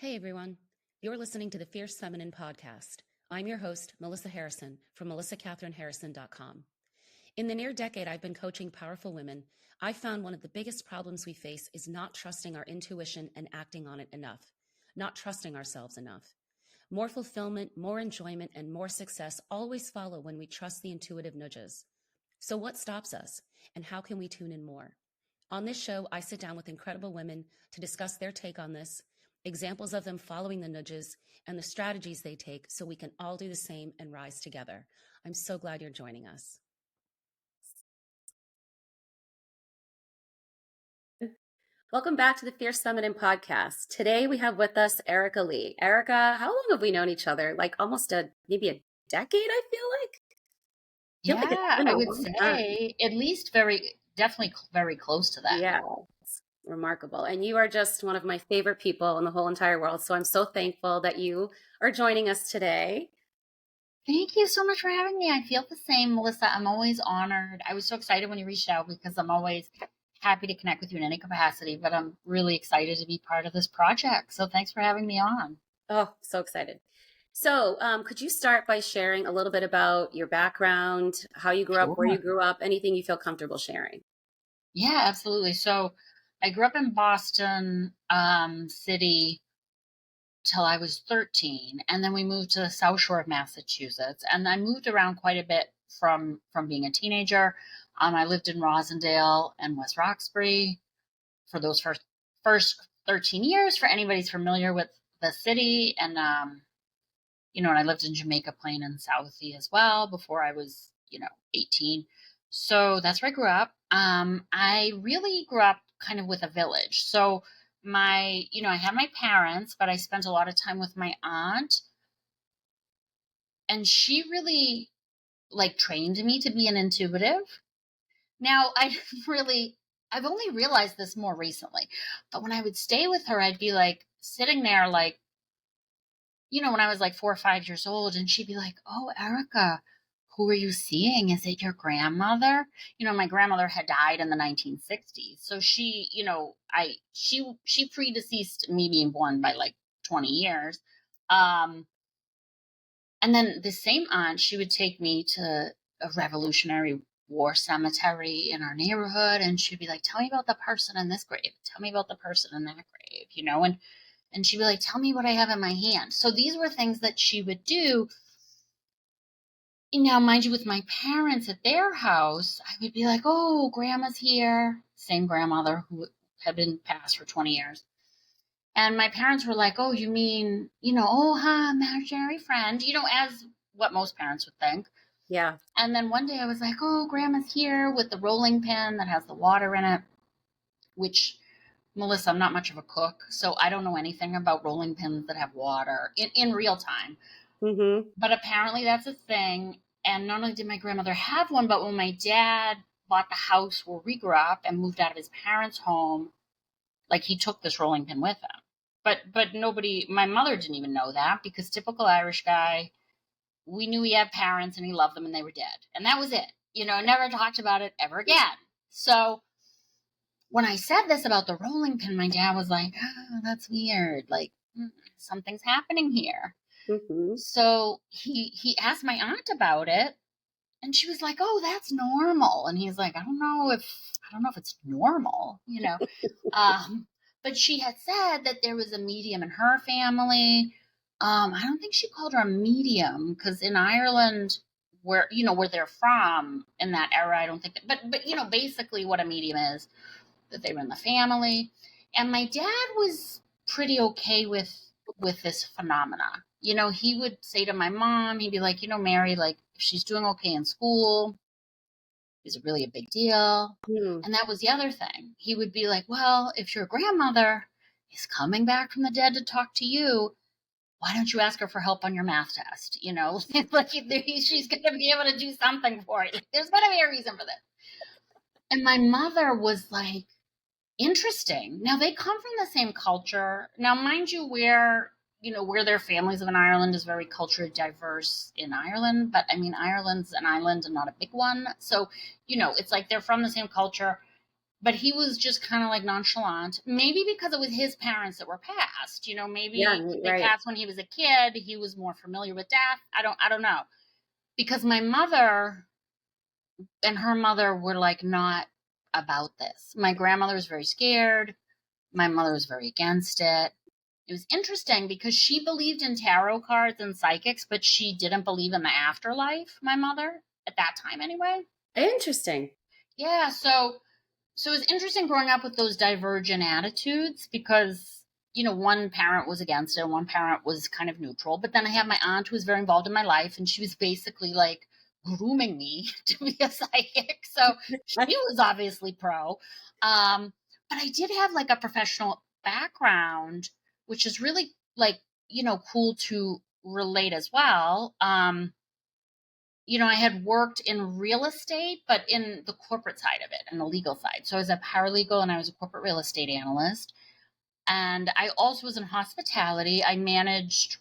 Hey everyone, you're listening to the Fierce Feminine podcast. I'm your host, Melissa Harrison from melissacatherineharrison.com. In the near decade I've been coaching powerful women, I found one of the biggest problems we face is not trusting our intuition and acting on it enough, not trusting ourselves enough. More fulfillment, more enjoyment, and more success always follow when we trust the intuitive nudges. So what stops us, and how can we tune in more? On this show, I sit down with incredible women to discuss their take on this, examples of them following the nudges, and the strategies they take so we can all do the same and rise together. I'm so glad you're joining us. Welcome back to the Fierce Feminine podcast. Today we have with us Erica Lee. Erica, how long have we known each other? Like almost maybe a decade, I feel like. I feel like it's Yeah, been I a would long time. say at least definitely very close to that. Yeah, it's remarkable. And you are just one of my favorite people in the whole entire world. So I'm so thankful that you are joining us today. Thank you so much for having me. I feel the same, Melissa. I'm always honored. I was so excited when you reached out because I'm always happy to connect with you in any capacity, but I'm really excited to be part of this project. So thanks for having me on. Oh, so excited. So, could you start by sharing a little bit about your background, how you grew up, where you Sure. grew up, anything you feel comfortable sharing? Yeah, absolutely. So I grew up in Boston City till I was 13, and then we moved to the South Shore of Massachusetts, and I moved around quite a bit from being a teenager. I lived in Rosendale and West Roxbury for those first 13 years. For anybody's familiar with the city, and and I lived in Jamaica Plain and Southie as well before I was 18. So that's where I grew up. I really grew up kind of with a village. So I had my parents, but I spent a lot of time with my aunt, and she really like trained me to be an intuitive. Now, I've only realized this more recently, but when I would stay with her, I'd be like sitting there, like, when I was like 4 or 5 years old, and she'd be like, "Oh, Erica, who are you seeing? Is it your grandmother?" My grandmother had died in the 1960s. So she predeceased me being born by like 20 years. Um, and then the same aunt, she would take me to a Revolutionary War cemetery in our neighborhood, and she'd be like, "Tell me about the person in this grave. Tell me about the person in that grave," and she'd be like, "Tell me what I have in my hand." So these were things that she would do. Now, mind you, with my parents at their house, I would be like, "Oh, grandma's here." Same grandmother who had been passed for 20 years. And my parents were like, "Oh, you mean, oh, huh, imaginary friend," as what most parents would think. Yeah. And then one day I was like, "Oh, grandma's here with the rolling pin that has the water in it," which, Melissa, I'm not much of a cook, so I don't know anything about rolling pins that have water in real time. Mm-hmm. But apparently that's a thing. And not only did my grandmother have one, but when my dad bought the house where we grew up and moved out of his parents' home, like he took this rolling pin with him. But nobody, my mother didn't even know that, because typical Irish guy, we knew he had parents and he loved them and they were dead. And that was it. Never talked about it ever again. So when I said this about the rolling pin, my dad was like, "Oh, that's weird. Like, something's happening here." Mm-hmm. So he asked my aunt about it, and she was like, "Oh, that's normal." And he's like, I don't know if it's normal. Um, but she had said that there was a medium in her family. I don't think she called her a medium, because in Ireland, where they're from in that era, I don't think that, but basically what a medium is, that they were in the family. And my dad was pretty okay with this phenomena. He would say to my mom, he'd be like, "Mary, like, if she's doing okay in school, is it really a big deal?" Mm. And that was the other thing. He would be like, "Well, if your grandmother is coming back from the dead to talk to you, why don't you ask her for help on your math test?" Like, she's going to be able to do something for you. There's going to be a reason for this. And my mother was like, interesting. Now, they come from the same culture. Now, mind you, where their families live in Ireland is very culturally diverse in Ireland. But I mean, Ireland's an island and not a big one. So, it's like they're from the same culture. but he was just kind of like nonchalant. Maybe because it was his parents that were passed, Yeah, maybe they right. passed when he was a kid. He was more familiar with death. I don't know. Because my mother and her mother were like not about this. My grandmother was very scared. My mother was very against it. It was interesting because she believed in tarot cards and psychics, but she didn't believe in the afterlife, my mother, at that time anyway. Interesting. Yeah, so it's interesting growing up with those divergent attitudes because, one parent was against it and one parent was kind of neutral. But then I have my aunt who was very involved in my life, and she was basically like grooming me to be a psychic. So she was obviously pro. But I did have like a professional background, which is really like, cool to relate as well. I had worked in real estate, but in the corporate side of it and the legal side. So I was a paralegal and I was a corporate real estate analyst. And I also was in hospitality. I managed,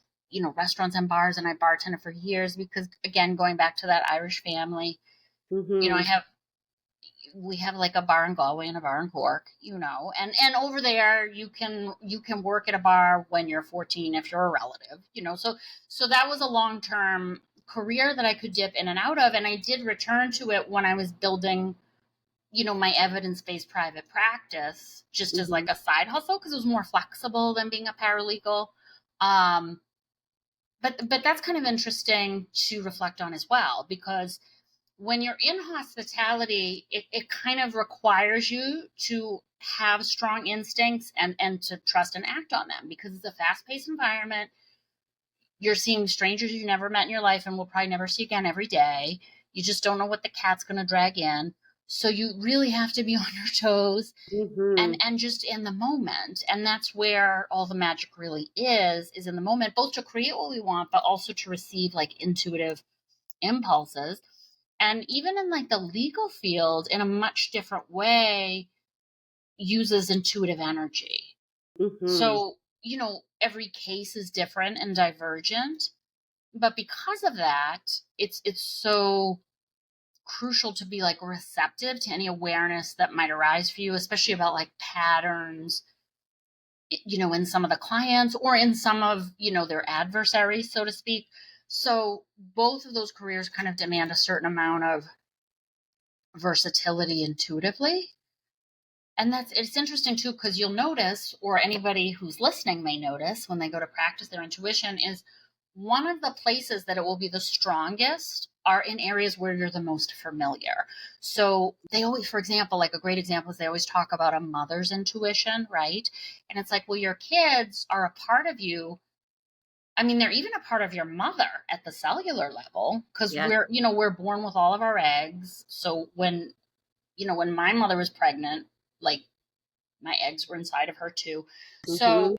restaurants and bars, and I bartended for years because, again, going back to that Irish family, Mm-hmm. I have we have like a bar in Galway and a bar in Cork, and over there you can work at a bar when you're 14 if you're a relative, so that was a long-term career that I could dip in and out of, and I did return to it when I was building, my evidence-based private practice just as Mm-hmm. like a side hustle because it was more flexible than being a paralegal. Um, but that's kind of interesting to reflect on as well because when you're in hospitality, it kind of requires you to have strong instincts and to trust and act on them because it's a fast paced environment. You're seeing strangers you never met in your life and will probably never see again every day. You just don't know what the cat's going to drag in. So you really have to be on your toes and, Mm-hmm. and just in the moment. And that's where all the magic really is in the moment, both to create what we want, but also to receive like intuitive impulses. And even in like the legal field in a much different way uses intuitive energy. Mm-hmm. So, every case is different and divergent, but because of that, it's so crucial to be like receptive to any awareness that might arise for you, especially about like patterns, in some of the clients or in some of, their adversaries, so to speak. So both of those careers kind of demand a certain amount of versatility intuitively. And it's interesting too, because you'll notice, or anybody who's listening may notice when they go to practice their intuition, is one of the places that it will be the strongest are in areas where you're the most familiar. So they always, for example, like a great example is they always talk about a mother's intuition, right? And it's like, well, your kids are a part of you. I mean, they're even a part of your mother at the cellular level because Yeah. we're born with all of our eggs. So when my mother was pregnant, like my eggs were inside of her too. Mm-hmm. So,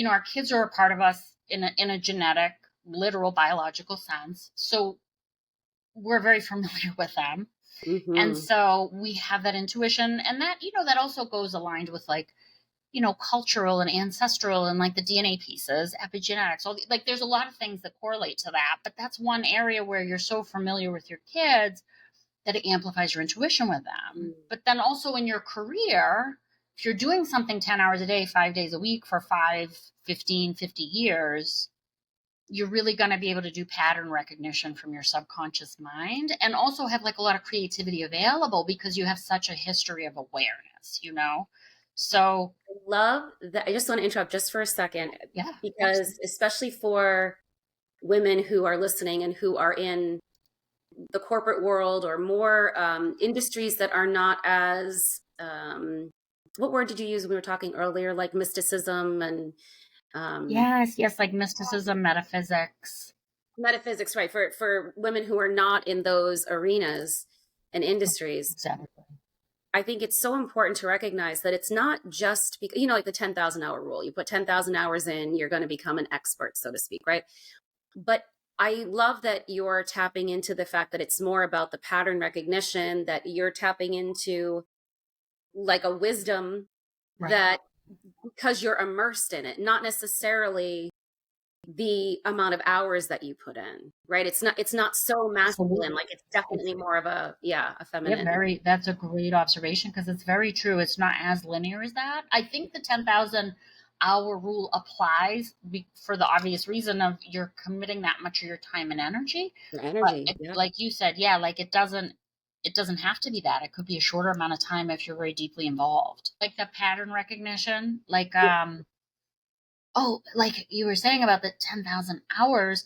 our kids are a part of us in a genetic, literal biological sense. So we're very familiar with them. And Mm-hmm. so we have that intuition and that also goes aligned with like, cultural and ancestral and like the DNA pieces, epigenetics, like there's a lot of things that correlate to that, but that's one area where you're so familiar with your kids that it amplifies your intuition with them. But then also in your career, if you're doing something 10 hours a day, 5 days a week for 5, 15, 50 years, you're really going to be able to do pattern recognition from your subconscious mind and also have like a lot of creativity available because you have such a history of awareness. So, Love that. I just want to interrupt just for a second yeah, because, absolutely. especially for women who are listening and who are in the corporate world or more industries that are not as, what word did you use when we were talking earlier, like mysticism and um, Yes, yes, like mysticism, metaphysics. metaphysics, right? For women who are not in those arenas and industries, Exactly. I think it's so important to recognize that it's not just because, like the 10,000 hour rule. You put 10,000 hours in, you're going to become an expert, so to speak, right? But I love that you're tapping into the fact that it's more about the pattern recognition, that you're tapping into like a wisdom Right. that because you're immersed in it, not necessarily the amount of hours that you put in, right? It's not so masculine, Absolutely. like it's definitely more of a, yeah, a Yeah, feminine. that's a great observation because it's very true. It's not as linear as that. I think the 10,000-hour rule applies for the obvious reason of you're committing that much of your time and energy. Your But energy. Yeah. like you said, yeah, like it doesn't have to be that. It could be a shorter amount of time if you're very deeply involved. Like the pattern recognition, like Yeah. oh, like you were saying about the 10,000 hours,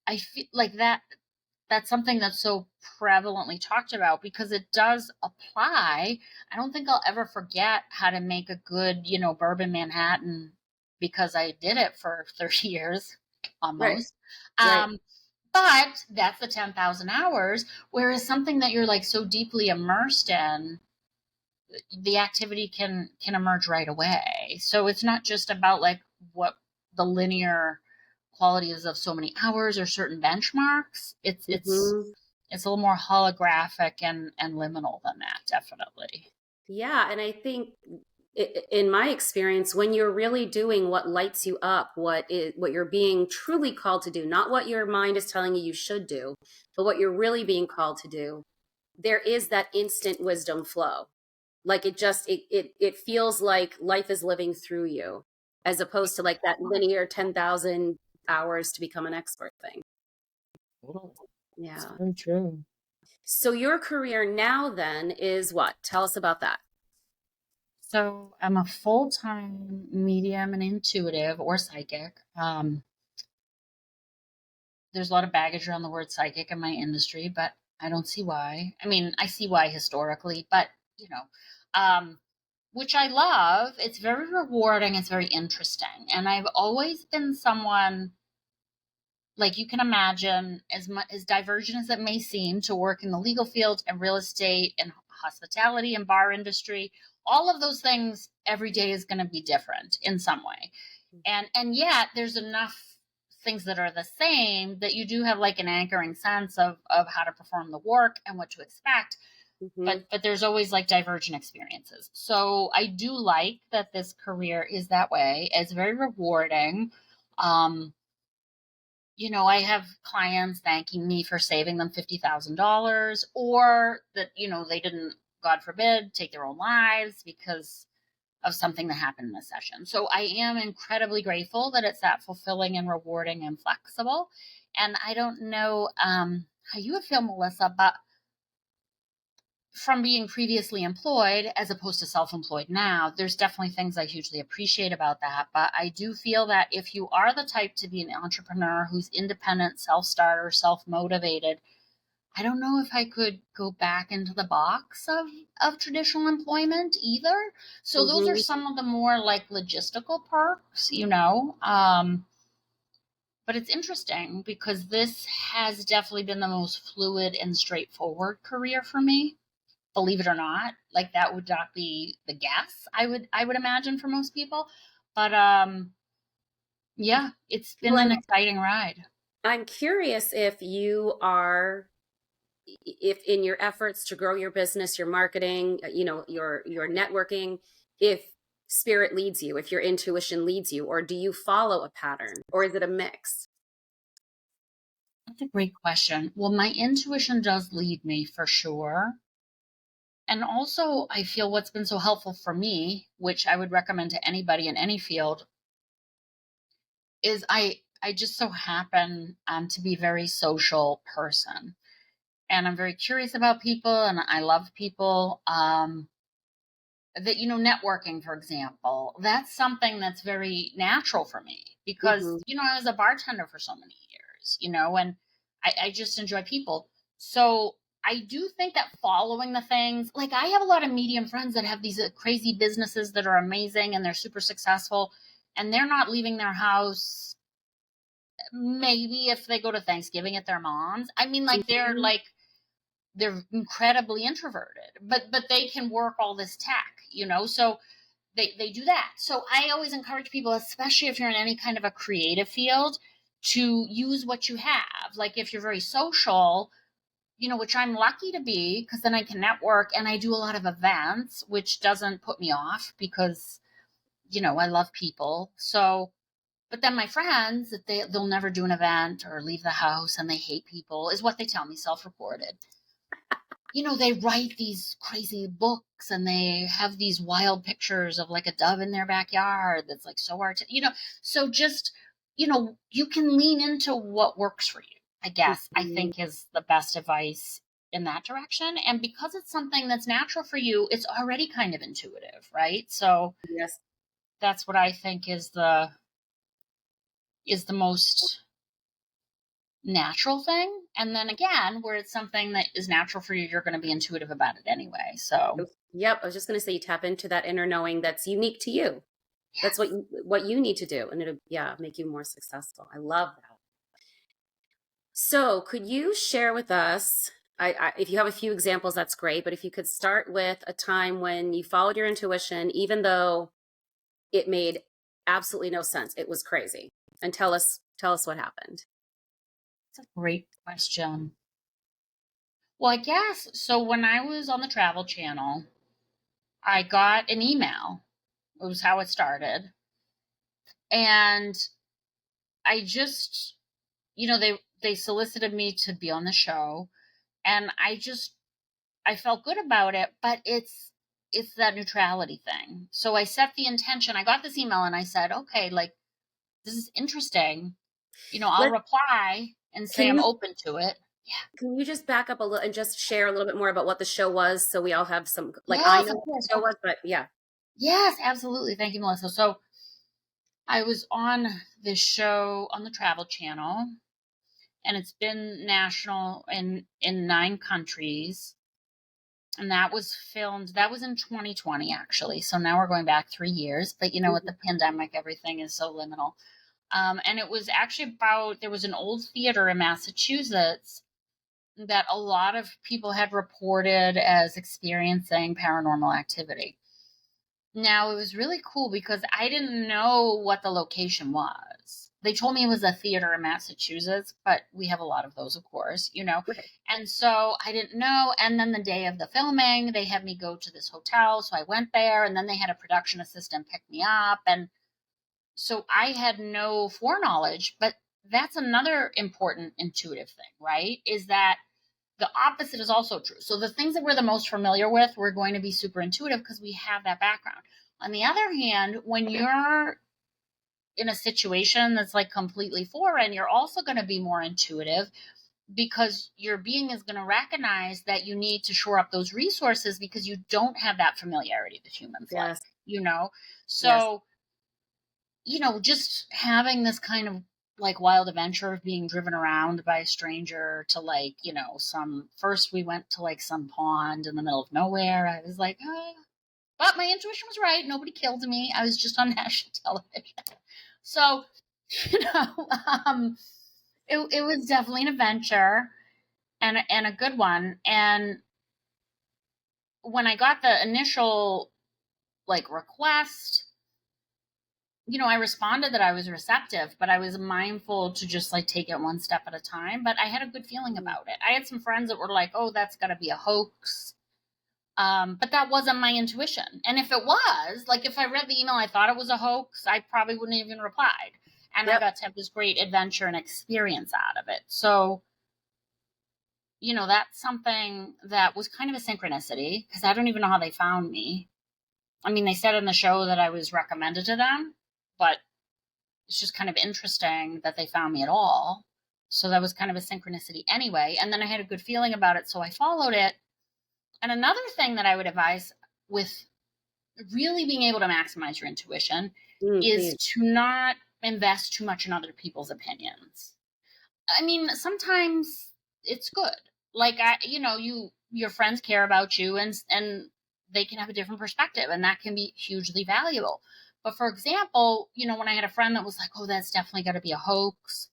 I feel like that's something that's so prevalently talked about because it does apply. I don't think I'll ever forget how to make a good, bourbon Manhattan because I did it for 30 years Right. almost. Right. Um, but that's the 10,000 hours, whereas something that you're like so deeply immersed in, the activity can emerge right away. So it's not just about like what the linear qualities of so many hours or certain benchmarks. Hmm. It's a little more holographic and liminal than that, definitely. Yeah. And I think in my experience, when you're really doing what lights you up, what you're being truly called to do, not what your mind is telling you should do, but what you're really being called to do, there is that instant wisdom flow. Like it feels like life is living through you, as opposed to like that linear 10,000 hours to become an expert thing. Totally. It's Yeah. very true. So your career now then is what? Tell us about that. So I'm a full-time medium and intuitive or psychic. There's a lot of baggage around the word psychic in my industry, but I don't see why. I mean, I see why historically, but you know, um, which I love. It's very rewarding. It's very interesting, and I've always been someone, like you can imagine, as divergent as it may seem, to work in the legal field and real estate and hospitality and bar industry. All of those things every day is going to be different in some way, and yet there's enough things that are the same that you do have like an anchoring sense of how to perform the work and what to expect, Hmm. but there's always like divergent experiences. So I do like that this career is that way. It's very rewarding. um I have clients thanking me for saving them $50,000, or that they didn't, God forbid, take their own lives because of something that happened in a session. So I am incredibly grateful that it's that fulfilling and rewarding and flexible. And I don't know how you would feel, Melissa, but from being previously employed as opposed to self-employed now, there's definitely things I hugely appreciate about that. But I do feel that if you are the type to be an entrepreneur who's independent, self-starter, self-motivated, I don't know if I could go back into the box of traditional employment either. So those are Hmm. some of the more like logistical perks. But it's interesting because this has definitely been the most fluid and straightforward career for me. Believe it or not, like that would not be the guess I would imagine for most people. But yeah, it's been Well, an exciting ride. I'm curious if in your efforts to grow your business, your marketing, your networking, if spirit leads you, if your intuition leads you, or do you follow a pattern, or is it a mix? That's a great question. Well, my intuition does lead me for sure. And also, I feel what's been so helpful for me, which I would recommend to anybody in any field, is I just so happen to be a very social person, and I'm very curious about people, and I love people. That networking, for example, that's something that's very natural for me because Hmm. I was a bartender for so many years, and I just enjoy people. So I do think that following the things, like I have a lot of medium friends that have these crazy businesses that are amazing and they're super successful, and they're not leaving their house. Maybe if they go to Thanksgiving at their mom's, I mean, Hmm. like they're incredibly introverted, but they can work all this tech, so they do that. So I always encourage people, especially if you're in any kind of a creative field, to use what you have. Like if you're very social, which I'm lucky to be because then I can network and I do a lot of events, which doesn't put me off because, I love people. So But then my friends, that they'll never do an event or leave the house and they hate people, is what they tell me, self-reported. They write these crazy books and they have these wild pictures of like a dove in their backyard that's like so so just, you can lean into what works for you, I guess, I Mhm. think is the best advice in that direction. And because it's something that's natural for you, it's already kind of intuitive, right? So Yes. that's what I think is the most natural thing. And then again, where it's something that is natural for you, you're going to be intuitive about it anyway. So, Yep. I was just going to say you tap into that inner knowing that's unique to you. That's yes. what you need to do, and it'll, yeah, make you more successful. I love that. So, could you share with us? If you have a few examples, that's great. But if you could start with a time when you followed your intuition, even though it made absolutely no sense, it was crazy, and tell us what happened. That's a great question. Well, I guess so. When I was on the Travel Channel, I got an email. It was how it started. And I just, they solicited me to be on the show. And I felt good about it, but it's that neutrality thing. So I set the intention. I got this email and I said, okay, like, this is interesting. I'll Let reply and say can I'm you open to it. can you just back up a little and just share a little bit more about what the show was, so we all have some, like, I Yes, know of what course. the show was, but yeah. Yes, absolutely. Thank you, Melissa. So I was on this show on the Travel Channel, and it's been national in 9 countries. And that was in 2020, actually. So now we're going back 3 years. But with Mhm. the pandemic, everything is so liminal. And it was actually about, there was an old theater in Massachusetts that a lot of people had reported as experiencing paranormal activity. Now, it was really cool because I didn't know what the location was. They told me it was a theater in Massachusetts, but we have a lot of those, of course. Right. And so I didn't know. And then the day of the filming, they had me go to this hotel. So I went there, and then they had a production assistant pick me up. And so I had no foreknowledge, but that's another important intuitive thing, right? Is that the opposite is also true. So the things that we're the most familiar with, we're going to be super intuitive because we have that background. On the other hand, when you're in a situation that's like completely foreign, you're also going to be more intuitive because your being is going to recognize that you need to shore up those resources because you don't have that familiarity that humans like, Yes. you know? Yes. So, just having this kind of like wild adventure of being driven around by a stranger to like, first we went to like some pond in the middle of nowhere. I was like, but my intuition was right. Nobody killed me. I was just on national television. So, you know, um, it was definitely an adventure and a good one. And when I got the initial like request, I responded that I was receptive, but I was mindful to just like take it one step at a time. But I had a good feeling Mm. about it. I had some friends that were like, oh, that's got to be a hoax. But that wasn't my intuition. And if it was, like if I read the email, I thought it was a hoax, I probably wouldn't even replied. And I Yep. got to have this great adventure and experience out of it. So, that's something that was kind of a synchronicity because I don't even know how they found me. I mean, they said in the show that I was recommended to them, but it's just kind of interesting that they found me at all. So that was kind of a synchronicity anyway. And then I had a good feeling about it, so I followed it. And another thing that I would advise with really being able to maximize your intuition is Please. to not invest too much in other people's opinions. I mean, sometimes it's good. Like your friends care about you and they can have a different perspective and that can be hugely valuable. But for example, when I had a friend that was like, "Oh, that's definitely got to be a hoax."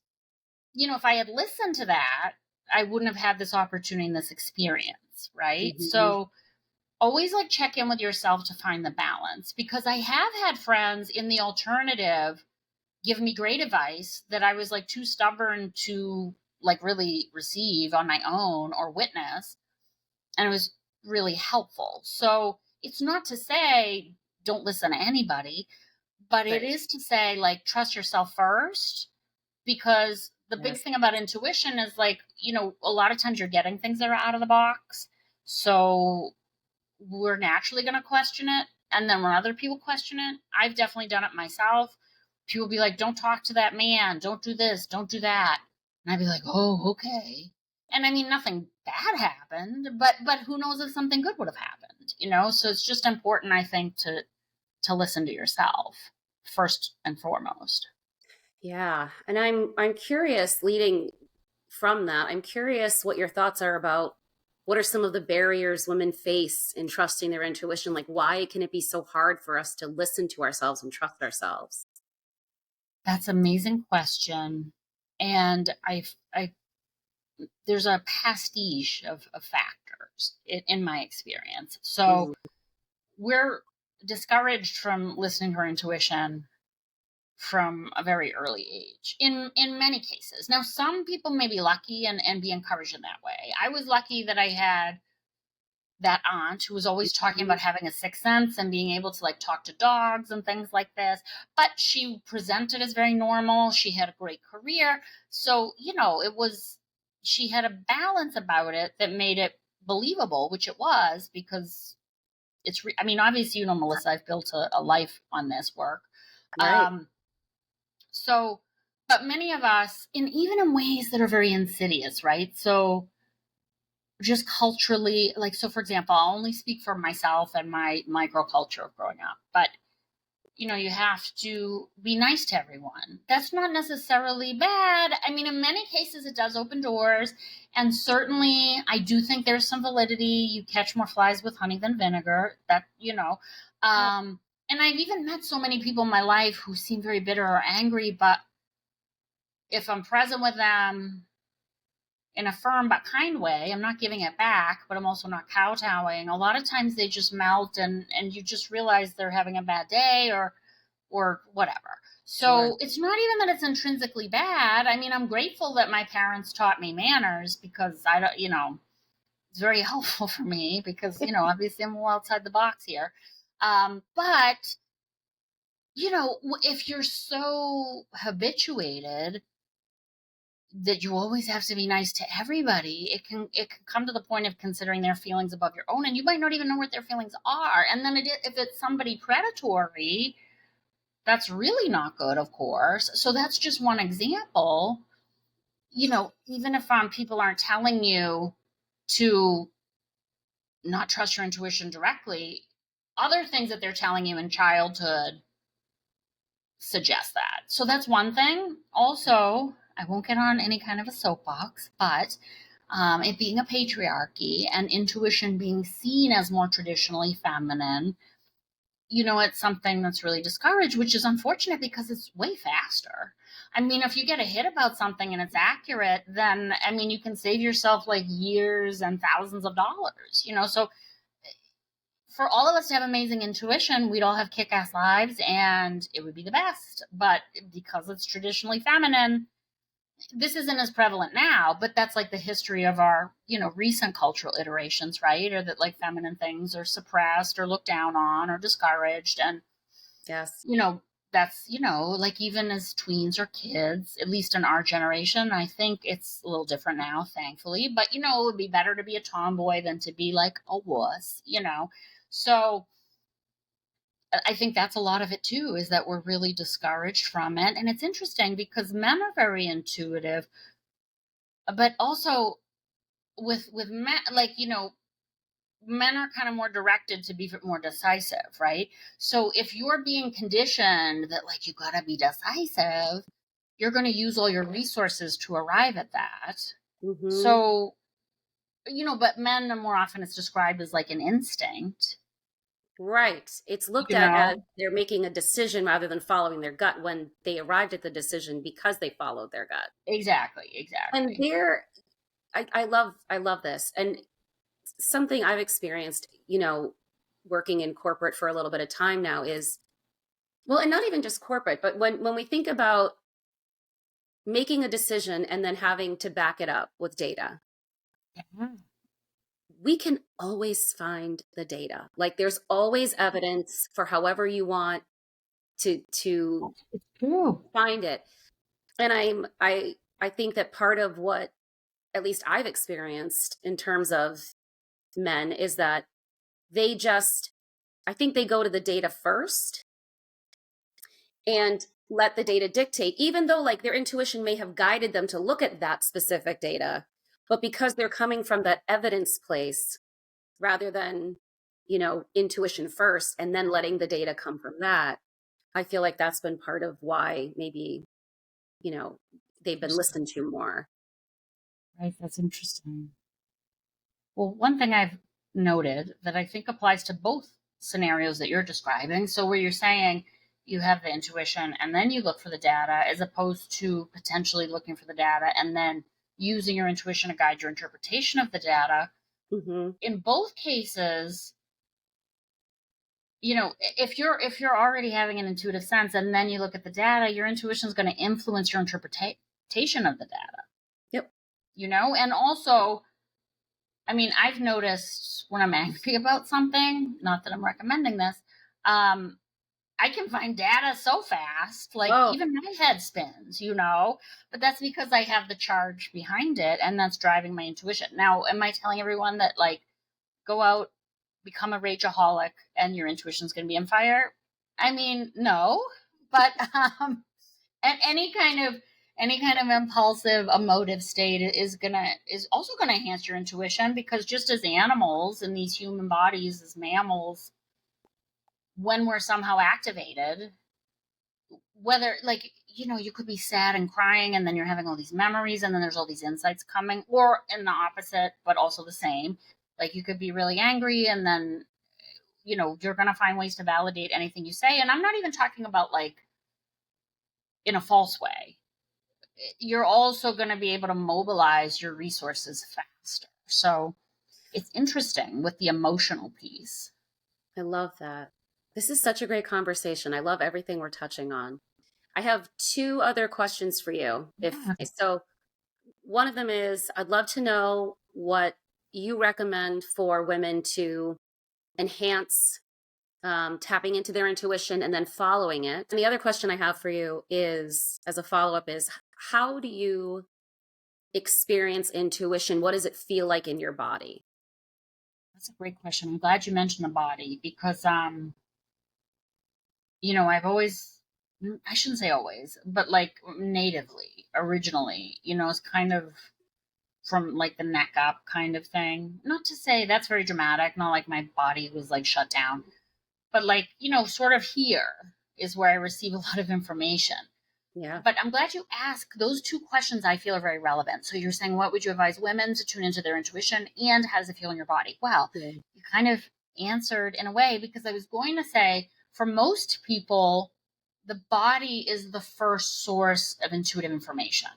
If I had listened to that, I wouldn't have had this opportunity and this experience, right? Mhm. So always like check in with yourself to find the balance because I have had friends in the alternative give me great advice that I was like too stubborn to like really receive on my own or witness. And it was really helpful. So it's not to say don't listen to anybody, But it Right. is to say, like, trust yourself first, because the big Yes. thing about intuition is, like, a lot of times you're getting things that are out of the box. So we're naturally going to question it. And then when other people question it, I've definitely done it myself. People be like, don't talk to that man. Don't do this. Don't do that. And I'd be like, oh, okay. And I mean, nothing bad happened, but who knows if something good would have happened. So it's just important, I think, to listen to yourself first and foremost. Yeah. And I'm curious, leading from that, I'm curious what your thoughts are about what are some of the barriers women face in trusting their intuition? Like, why can it be so hard for us to listen to ourselves and trust ourselves? That's an amazing question. And I there's a pastiche of factors in my experience. So Mm, we're discouraged from listening to our intuition from a very early age in many cases. Now, some people may be lucky and be encouraged in that way. I was lucky that I had that aunt who was always talking mhm. about having a sixth sense and being able to, like, talk to dogs and things like this. But she presented as very normal. She had a great career. So, she had a balance about it that made it believable, which it was, because I mean, obviously, Melissa, I've built a life on this work. Right. Um, so, but many of us, even in ways that are very insidious, right? So, just culturally, like, so for example, I'll only speak for myself and my microculture of growing up, but you have to be nice to everyone. That's not necessarily bad. I mean, in many cases it does open doors, and certainly I do think there's some validity. You catch more flies with honey than vinegar. Yep. And I've even met so many people in my life who seem very bitter or angry, but if I'm present with them in a firm but kind way, I'm not giving it back, but I'm also not kowtowing. A lot of times they just melt, and you just realize they're having a bad day, or whatever. Sure. So it's not even that it's intrinsically bad. I mean, I'm grateful that my parents taught me manners, because I don't, it's very helpful for me, because, obviously I'm a little outside the box here. But, if you're so habituated that you always have to be nice to everybody, it can come to the point of considering their feelings above your own, and you might not even know what their feelings are. And then if it's somebody predatory, that's really not good, of course. So that's just one example. Even if people aren't telling you to not trust your intuition directly, other things that they're telling you in childhood suggest that. So that's one thing. Also, I won't get on any kind of a soapbox, but it being a patriarchy and intuition being seen as more traditionally feminine, it's something that's really discouraged, which is unfortunate because it's way faster. I mean, if you get a hit about something and it's accurate, then, I mean, you can save yourself like years and thousands of dollars. So for all of us to have amazing intuition, we'd all have kick ass lives and it would be the best. But because it's traditionally feminine, this isn't as prevalent now, but that's like the history of our, recent cultural iterations, right? Or that, like, feminine things are suppressed or looked down on or discouraged. And, Yes. you know, that's, like, even as tweens or kids, at least in our generation, I think it's a little different now, thankfully. But, it would be better to be a tomboy than to be like a wuss. So I think that's a lot of it too, is that we're really discouraged from it. And it's interesting because men are very intuitive, but also with men, like, men are kind of more directed to be more decisive, right? So if you're being conditioned that, like, you got to be decisive, you're going to use all your resources to arrive at that. Hmm. So, but men are more often, it's described as like an instinct, Right. It's looked you at as know? they're making a decision rather than following their gut when they arrived at the decision because they followed their gut. Exactly, And exactly. there, I love this. And something I've experienced, working in corporate for a little bit of time now is, well, and not even just corporate, but when we think about making a decision and then having to back it up with data, Yeah. we can always find the data. Like there's always evidence for however you want to It's true. find it. And I think that part of what at least I've experienced in terms of men is that they just, I think they go to the data first and let the data dictate, even though like their intuition may have guided them to look at that specific data, but because they're coming from that evidence place rather than, intuition first and then letting the data come from that, I feel like that's been part of why maybe, you know, they've been listened to more. Right, that's interesting. Well, one thing I've noted that I think applies to both scenarios that you're describing. So, where you're saying you have the intuition and then you look for the data, as opposed to potentially looking for the data and then using your intuition to guide your interpretation of the data. Mm-hmm. In both cases, if you're already having an intuitive sense and then you look at the data, your intuition is going to influence your interpretation of the data. Yep. And also, I mean, I've noticed when I'm angry about something, not that I'm recommending this, I can find data so fast, like even my head spins, but that's because I have the charge behind it and that's driving my intuition. Now, am I telling everyone that like go out, become a rageaholic and your intuition's going to be on fire? I mean, no, but and any kind of impulsive emotive state is also gonna enhance your intuition, because just as animals in these human bodies, as mammals, when we're somehow activated, whether like you could be sad and crying and then you're having all these memories and then there's all these insights coming, or in the opposite but also the same, like you could be really angry and then you're gonna find ways to validate anything you say. And I'm not even talking about like in a false way. You're also going to be able to mobilize your resources faster. So it's interesting with the emotional piece. I love that. This is such a great conversation. I love everything we're touching on. I have two other questions for you. So one of them is, I'd love to know what you recommend for women to enhance tapping into their intuition and then following it. And the other question I have for you is, as a follow-up, is how do you experience intuition? What does it feel like in your body? That's a great question. I'm glad you mentioned the body, because I've always, I shouldn't say always, but like natively, originally, it's kind of from like the neck up kind of thing. Not to say that's very dramatic, not like my body was like shut down, but like, sort of here is where I receive a lot of information. Yeah. But I'm glad you asked. Those two questions I feel are very relevant. So you're saying, what would you advise women to tune into their intuition, and how does it feel in your body? Well, you kind of answered in a way, because I was going to say, for most people, the body is the first source of intuitive information.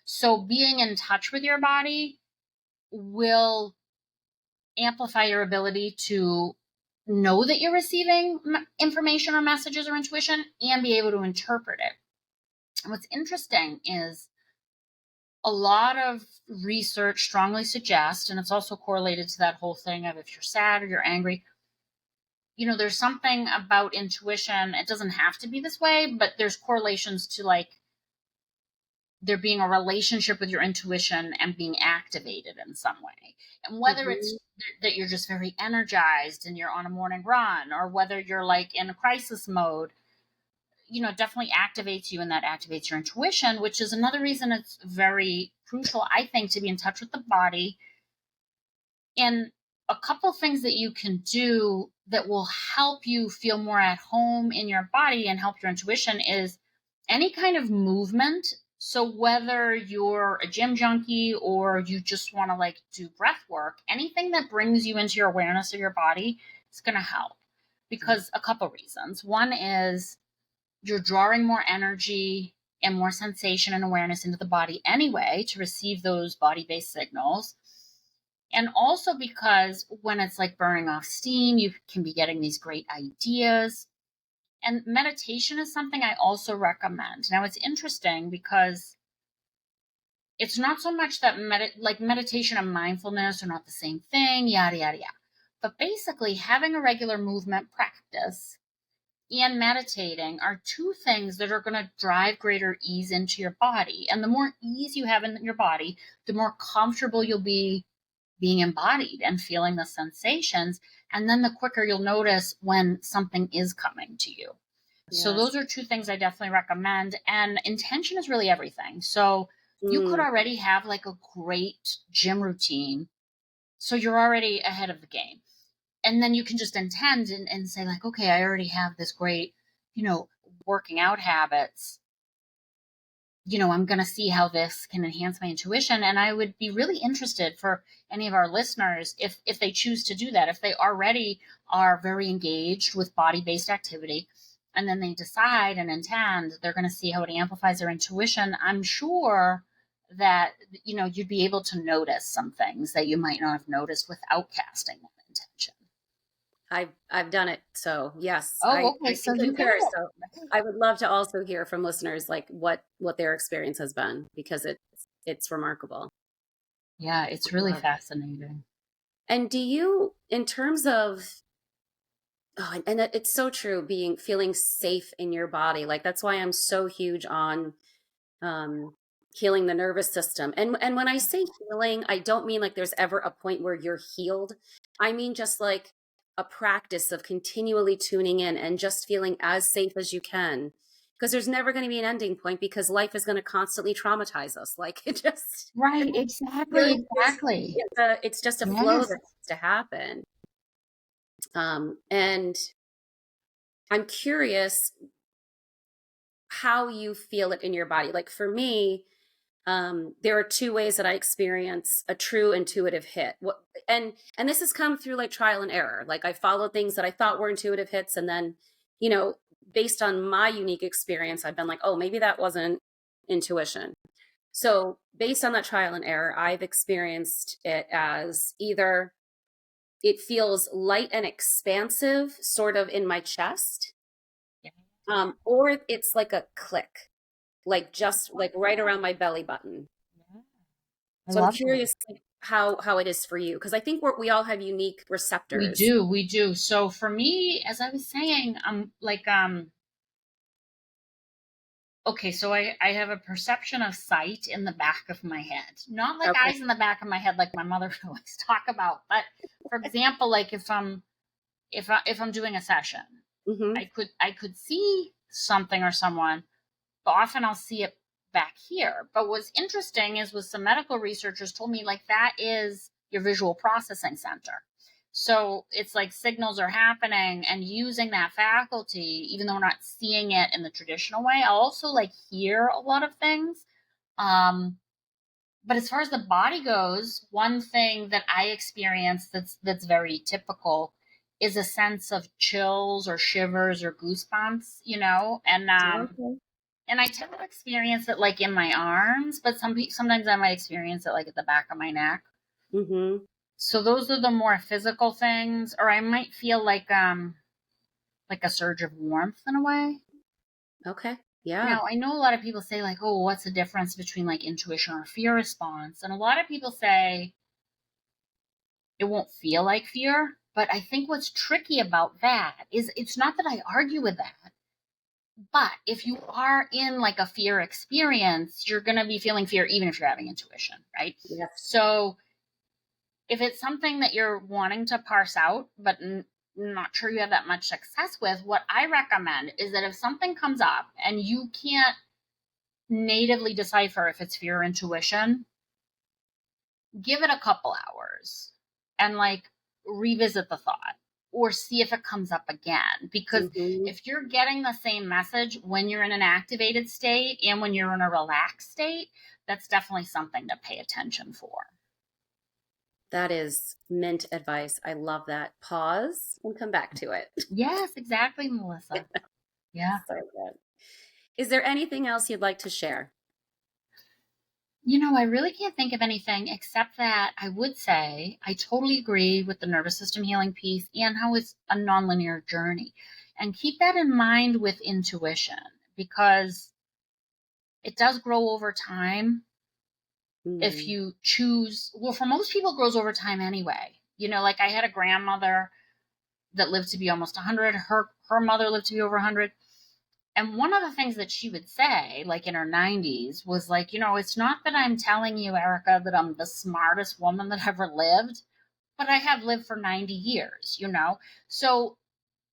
So being in touch with your body will amplify your ability to know that you're receiving information or messages or intuition and be able to interpret it. And what's interesting is a lot of research strongly suggests, and it's also correlated to that whole thing of if you're sad or you're angry, there's something about intuition. It doesn't have to be this way, but there's correlations to like there being a relationship with your intuition and being activated in some way. And whether it's that you're just very energized and you're on a morning run, or whether you're like in a crisis mode, definitely activates you, and that activates your intuition, which is another reason it's very crucial, I think, to be in touch with the body. And a couple things that you can do that will help you feel more at home in your body and help your intuition is any kind of movement. So whether you're a gym junkie or you just want to like do breath work, anything that brings you into your awareness of your body is going to help, because a couple reasons. One is you're drawing more energy and more sensation and awareness into the body anyway to receive those body-based signals. And also because when it's like burning off steam, you can be getting these great ideas. And meditation is something I also recommend. Now, it's interesting because it's not so much that meditation and mindfulness are not the same thing, yada, yada, yada. But basically, having a regular movement practice and meditating are two things that are going to drive greater ease into your body. And the more ease you have in your body, the more comfortable you'll be being embodied and feeling the sensations. And then the quicker you'll notice when something is coming to you. So Yes. those are two things I definitely recommend. And intention is really everything. So you could Mm. already have like a great gym routine. So you're already ahead of the game. And then you can just intend and say like, okay, I already have this great, working out habits. I'm going to see how this can enhance my intuition. And I would be really interested for any of our listeners if they choose to do that, if they already are very engaged with body-based activity, and then they decide and intend they're going to see how it amplifies their intuition. I'm sure that, you'd be able to notice some things that you might not have noticed without casting that intention. I've done it. So yes, Oh, okay. I So can you got concur. it. So I would love to also hear from listeners like what their experience has been, because it's remarkable. Yeah, it's really fascinating. And do you, in terms of, and it's so true, feeling safe in your body. Like that's why I'm so huge on um, healing the nervous system. And when I say healing, I don't mean like there's ever a point where you're healed. I mean just like a practice of continually tuning in and just feeling as safe as you can. Because there's never going to be an ending point, because life is going to constantly traumatize us. Like it just, Right, really exactly, is, exactly. it's just a flow Yes. that needs to happen. And I'm curious how you feel it in your body. Like for me, there are two ways that I experience a true intuitive hit. And this has come through like trial and error. Like I followed things that I thought were intuitive hits, and then, you know, based on my unique experience, I've been like, oh, maybe that wasn't intuition. So based on that trial and error, I've experienced it as either it feels light and expansive, sort of in my chest, or it's like a click, like just like right around my belly button. Yeah, I So I'm love that. curious like, how it is for you, because I think we all have unique We receptors. do, we do. So for me, as I was saying, okay, so I have a perception of sight in the back of my head. Not like Okay. eyes in the back of my head like my mother would always talk about, but for example, like if I'm doing a session, Mm-hmm. I could see something or someone, but often I'll see it back here. But what's interesting is with some medical researchers told me like that is your visual processing center. So it's like signals are happening and using that faculty, even though we're not seeing it in the traditional way. I'll also like hear a lot of things. Um, but as far as the body goes, one thing that I experience that's very typical is a sense of chills or shivers or goosebumps, Okay. and I tend to experience it like in my arms, but sometimes I might experience it like at the back of my neck. Mm-hmm. So those are the more physical things, or I might feel like a surge of warmth in a way. Okay. Yeah. Now, I know a lot of people say like, "Oh, what's the difference between like intuition or fear response?" And a lot of people say it won't feel like fear, but I think what's tricky about that is it's not that I argue with that. But if you are in like a fear experience, you're going to be feeling fear even if you're having intuition, right? Yes. So if it's something that you're wanting to parse out, but not sure you have that much success with, what I recommend is that if something comes up and you can't natively decipher if it's fear or intuition, give it a couple hours and like revisit the thought or see if it comes up again. Because Mm-hmm. if you're getting the same message when you're in an activated state and when you're in a relaxed state, that's definitely something to pay attention for. That is mint advice. I love that. Pause and come back to it. Yes, exactly, Melissa. Yeah. So good. Is there anything else you'd like to share? I really can't think of anything except that I would say I totally agree with the nervous system healing piece and how it's a nonlinear journey. And keep that in mind with intuition because it does grow over time if Mm. you choose. Well, for most people, it grows over time anyway. Like I had a grandmother that lived to be almost 100. her mother lived to be over 100. And one of the things that she would say, like in her 90s, was like, it's not that I'm telling you, Erica, that I'm the smartest woman that ever lived, but I have lived for 90 years. So,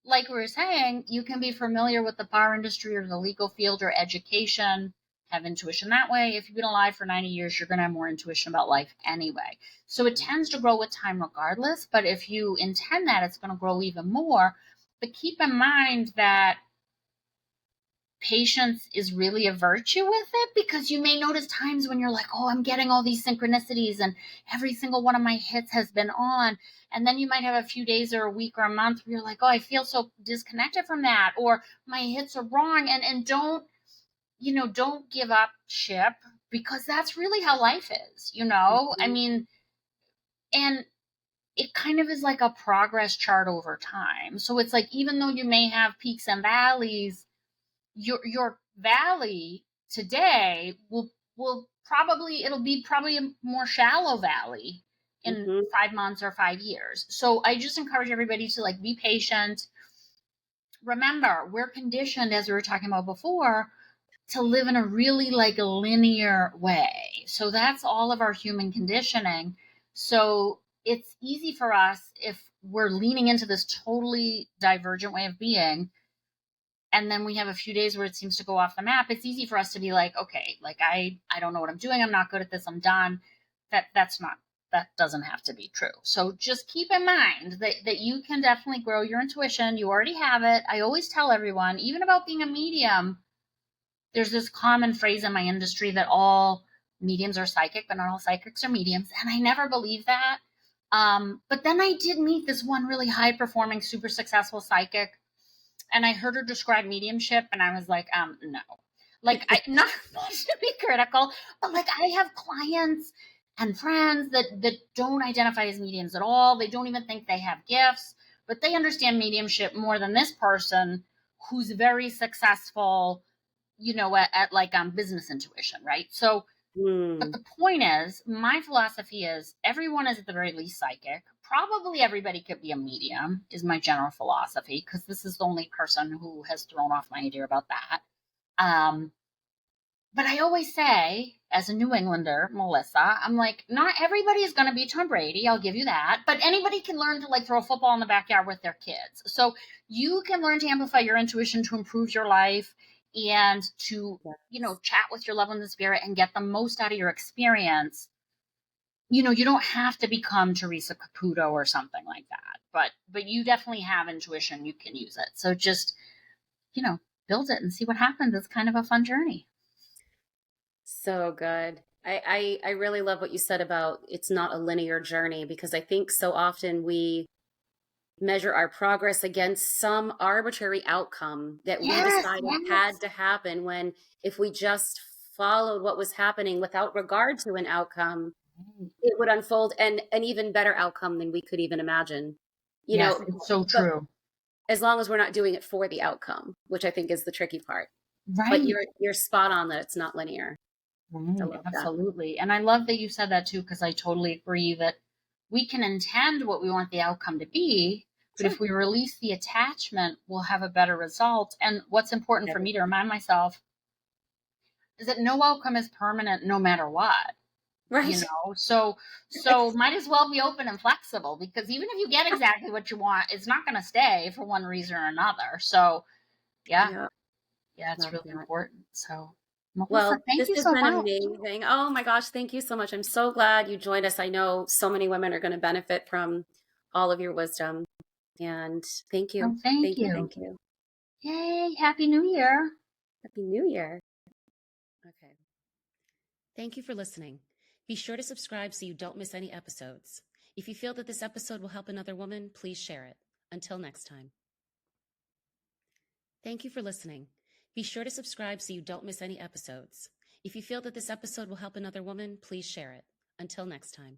like we were saying, you can be familiar with the bar industry or the legal field or education, have intuition that way. If you've been alive for 90 years, you're going to have more intuition about life anyway. So it tends to grow with time regardless. But if you intend that, it's going to grow even more. But keep in mind that patience is really a virtue with it, because you may notice times when you're like, oh, I'm getting all these synchronicities and every single one of my hits has been on. And then you might have a few days or a week or a month where you're like, oh, I feel so disconnected from that, or my hits are wrong. And don't give up ship, because that's really how life is. I mean, and it kind of is like a progress chart over time. So it's like, even though you may have peaks and valleys, your valley today will probably, it'll be probably a more shallow valley in 5 months or 5 years. So I just encourage everybody to like be patient. Remember, we're conditioned, as we were talking about before, to live in a really like linear way. So that's all of our human conditioning. So it's easy for us, if we're leaning into this totally divergent way of being, and then we have a few days where it seems to go off the map, it's easy for us to be like, okay, like I don't know what I'm doing, I'm not good at this, I'm done. That doesn't have to be true. So just keep in mind that you can definitely grow your intuition. You already have it. I always tell everyone, even about being a medium, there's this common phrase in my industry that all mediums are psychic, but not all psychics are mediums. And I never believed that. But then I did meet this one really high performing, super successful psychic, and I heard her describe mediumship, and I was like, no. Like, I not to be critical, but like I have clients and friends that don't identify as mediums at all. They don't even think they have gifts, but they understand mediumship more than this person who's very successful, at like business intuition, right? So, but the point is, my philosophy is everyone is at the very least psychic. Probably everybody could be a medium, is my general philosophy, because this is the only person who has thrown off my idea about that. But I always say, as a New Englander, Melissa, I'm like, not everybody is going to be Tom Brady. I'll give you that. But anybody can learn to like throw a football in the backyard with their kids. So you can learn to amplify your intuition to improve your life and to, chat with your loved ones in spirit and get the most out of your experience. You don't have to become Teresa Caputo or something like that. But you definitely have intuition. You can use it. So just, build it and see what happens. It's kind of a fun journey. So good. I really love what you said about it's not a linear journey, because I think so often we measure our progress against some arbitrary outcome that we decided had to happen, when if we just followed what was happening without regard to an outcome, it would unfold and an even better outcome than we could even imagine. It's so true. As long as we're not doing it for the outcome, which I think is the tricky part. Right. But you're spot on that it's not linear. Absolutely. That. And I love that you said that too, because I totally agree that we can intend what we want the outcome to be, but if we release the attachment, we'll have a better result. And what's important for me to remind myself is that no outcome is permanent no matter what. Right. So might as well be open and flexible, because even if you get exactly what you want, it's not going to stay for one reason or another. So yeah, it's really important. So Melissa, thank you so much. Amazing. Oh my gosh, thank you so much. I'm so glad you joined us. I know so many women are going to benefit from all of your wisdom. And thank you. Oh, thank you. Thank you. Yay, Happy New Year. Happy New Year. Okay. Thank you for listening. Be sure to subscribe so you don't miss any episodes. If you feel that this episode will help another woman, please share it. Until next time. Thank you for listening. Be sure to subscribe so you don't miss any episodes. If you feel that this episode will help another woman, please share it. Until next time.